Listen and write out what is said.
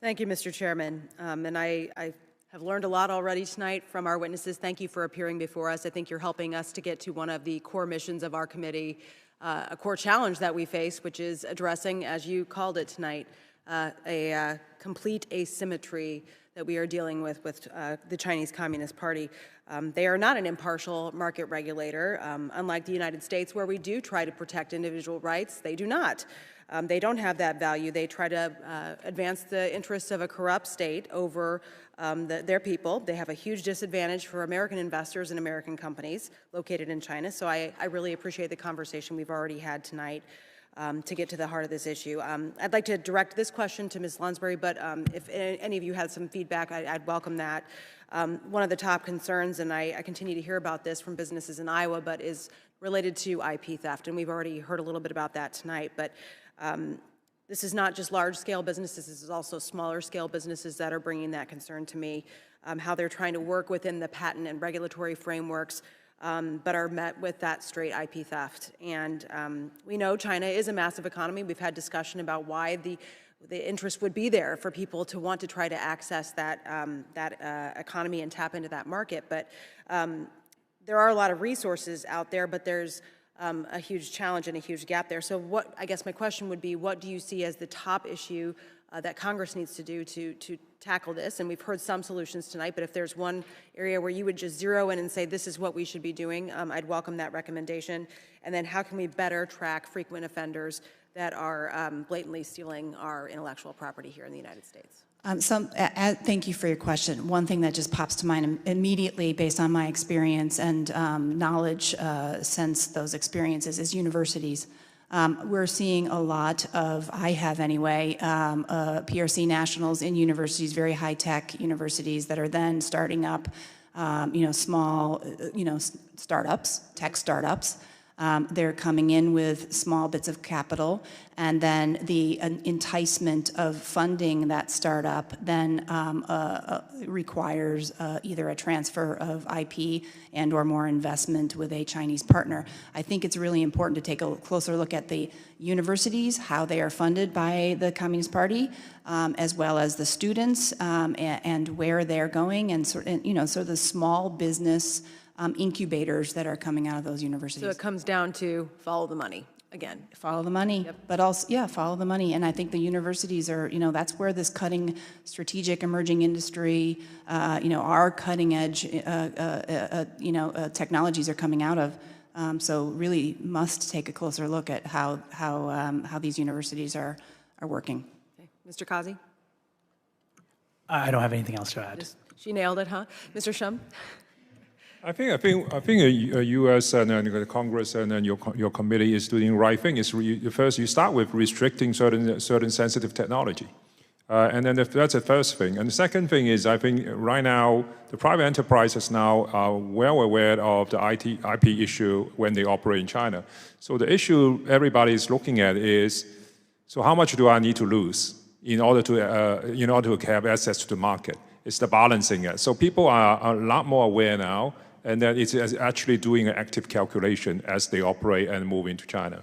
Thank you, Mr. Chairman. And I have learned a lot already tonight from our witnesses. Thank you for appearing before us. I think you're helping us to get to one of the core missions of our committee, a core challenge that we face, which is addressing, as you called it tonight, a complete asymmetry that we are dealing with the Chinese Communist Party. They are not an impartial market regulator. Unlike the United States, where we do try to protect individual rights, they do not. They don't have that value. They try to advance the interests of a corrupt state over their people. They have a huge disadvantage for American investors and American companies located in China. So I really appreciate the conversation we've already had tonight to get to the heart of this issue. I'd like to direct this question to Ms. Lunsberry, but if any of you had some feedback, I'd welcome that. One of the top concerns, and I continue to hear about this from businesses in Iowa, but is related to IP theft, and we've already heard a little bit about that tonight. But this is not just large-scale businesses, this is also smaller-scale businesses that are bringing that concern to me, how they're trying to work within the patent and regulatory frameworks, but are met with that straight IP theft. And we know China is a massive economy. We've had discussion about why the interest would be there for people to want to try to access that, economy and tap into that market. But there are a lot of resources out there, but there's a huge challenge and a huge gap there. So I guess my question would be, what do you see as the top issue that Congress needs to do to tackle this? And we've heard some solutions tonight, but if there's one area where you would just zero in and say, this is what we should be doing, I'd welcome that recommendation. And then how can we better track frequent offenders that are blatantly stealing our intellectual property here in the United States? Thank you for your question. One thing that just pops to mind immediately based on my experience and knowledge since those experiences is universities. We're seeing a lot of, I have anyway, PRC nationals in universities, very high-tech universities that are then starting up, small, startups, tech startups. They're coming in with small bits of capital, and then the enticement of funding that startup then requires either a transfer of IP and or more investment with a Chinese partner. I think it's really important to take a closer look at the universities, how they are funded by the Communist Party, as well as the students and where they're going, and sort of the small business incubators that are coming out of those universities. So it comes down to follow the money again. Follow the money, yep. But also, yeah, follow the money. And I think the universities are, that's where this cutting, strategic, emerging industry, our cutting edge, technologies are coming out of. So really must take a closer look at how these universities are working. Okay. Mr. Kazi? I don't have anything else to add. She nailed it, huh? Mr. Shum? I think U.S. and the Congress and then your committee is doing the right thing. First, you start with restricting certain sensitive technology, and then that's the first thing. And the second thing is, I think right now the private enterprises now are well aware of the IP issue when they operate in China. So the issue everybody is looking at is, so how much do I need to lose in order to have access to the market? It's the balancing it. So people are a lot more aware now, and that it's actually doing an active calculation as they operate and move into China.